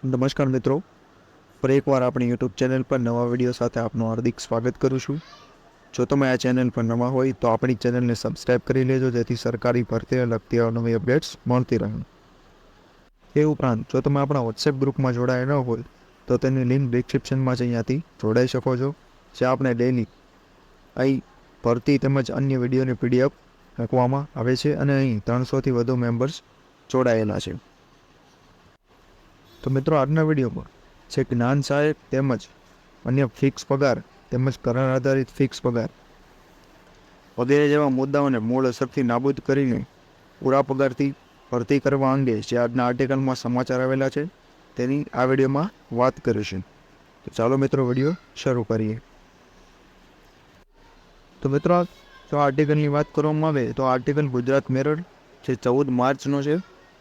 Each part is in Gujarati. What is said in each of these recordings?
નમસ્કાર મિત્રો, ફરી એકવાર આપણી યુટ્યુબ ચેનલ પર નવા વિડીયો સાથે આપનું હાર્દિક સ્વાગત કરું છું. જો તમે આ ચેનલ પર નવા હોય તો આપણી ચેનલને સબસ્ક્રાઈબ કરી લેજો, જેથી સરકારી ભરતીને લગતી અવનવી અપડેટ્સ મળતી રહે. એ ઉપરાંત જો તમે આપણા વોટ્સએપ ગ્રુપમાં જોડાયા ન હોય તો તેની લિંક ડિસ્ક્રિપ્શનમાં જ અહીંયાથી જોડાઈ શકો છો, જે આપણે ડેલી અહીં ભરતી તેમજ અન્ય વિડીયોની PDF મૂકવામાં આવે છે અને અહીં 300થી વધુ મેમ્બર્સ જોડાયેલા છે. તો મિત્રો, આજના વિડીયોમાં છે જ્ઞાન સહાયક તેમજ અન્ય ફિક્સ પગાર તેમજ કરાર આધારિત ફિક્સ પગાર વગેરે જેવા મુદ્દાઓને મૂળ અસરથી નાબૂદ કરીને પૂરા પગારથી ભરતી કરવા અંગે જે આજના આર્ટિકલમાં સમાચાર આવેલા છે તેની આ વિડીયોમાં વાત કરીશું. તો ચાલો મિત્રો, વિડીયો શરૂ કરીએ. તો મિત્રો, જો આર્ટિકલની વાત કરવામાં આવે તો આર્ટિકલ ગુજરાત મેરર જે 14 માર્ચનો છે,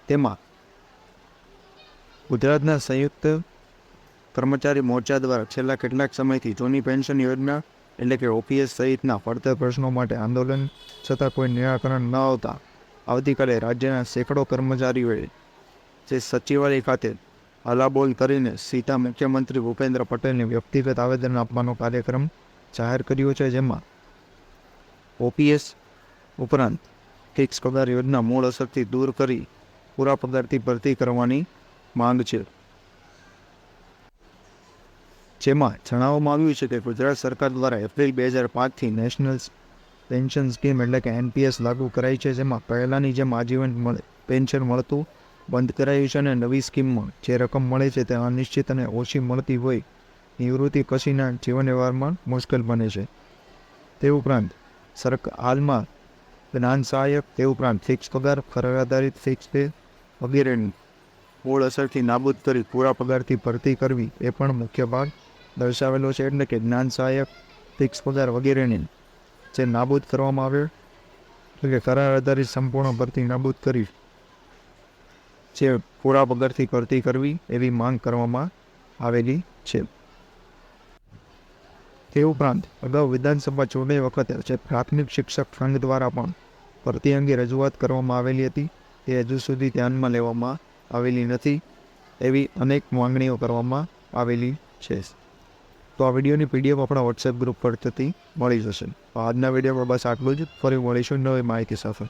તેમાં ગુજરાતના સંયુક્ત કર્મચારી મોરચા દ્વારા છેલ્લા કેટલાક સમયથી જૂની પેન્શન યોજના એટલે કે OPS સહિતના પડતર પ્રશ્નો માટે આંદોલન છતાં કોઈ નિરાકરણ ન આવતા આવતીકાલે રાજ્યના સેંકડો કર્મચારીઓએ જે સચિવાલય ખાતે હલાબોલ કરીને સીધા મુખ્યમંત્રી ભૂપેન્દ્ર પટેલને વ્યક્તિગત આવેદન આપવાનો કાર્યક્રમ જાહેર કર્યો છે, જેમાં OPS ઉપરાંત ફિક્સ પગાર યોજના મૂળ અસરથી દૂર કરી પૂરા પગારથી ભરતી કરવાની માંગ છે. જેમાં જણાવવામાં આવ્યું છે કે ગુજરાત સરકાર દ્વારા એપ્રિલ 2005થી નેશનલ પેન્શન સ્કીમ એટલે કે NPS લાગુ કરાઈ છે, જેમાં પહેલાંની જેમ આજીવન પેન્શન મળતું બંધ કરાયું છે અને નવી સ્કીમમાં જે રકમ મળે છે તે અનિશ્ચિત અને ઓછી મળતી હોય નિવૃત્તિ પછીના જીવન વ્યવહારમાં મુશ્કેલ બને છે. તે ઉપરાંત હાલમાં જ્ઞાન સહાયક, તે ઉપરાંત ફિક્સ પગાર, કરાર આધારિત ફિક્સ પે વગેરેની મૂળ અસરથી નાબૂદ કરી પૂરા પગારથી ભરતી કરવી એ પણ મુખ્ય ભાગ દર્શાવેલો છે. એટલે કે જ્ઞાન સહાયક, ફિક્સ પગાર વગેરેની જે નાબૂદ કરવામાં આવે, એટલે કે કરાર આધારિત સંપૂર્ણ ભરતી નાબૂદ કરી જે પૂરા પગારથી ભરતી કરવી એવી માંગ કરવામાં આવેલી છે. તે ઉપરાંત અગાઉ વિધાનસભા ચૂંટણી વખતે જે પ્રાથમિક શિક્ષક સંઘ દ્વારા પણ ભરતી અંગે રજૂઆત કરવામાં આવેલી હતી, તે હજુ સુધી ધ્યાનમાં લેવામાં આવેલી નથી. એવી અનેક માંગણીઓ કરવામાં આવેલી છે. તો આ વિડીયોની PDF આપણા વોટ્સએપ ગ્રુપ પર થતી મળી જશે. આજના વિડીયોમાં બસ આટલું જ. ફરી મળીશું નવી માહિતી સાથે.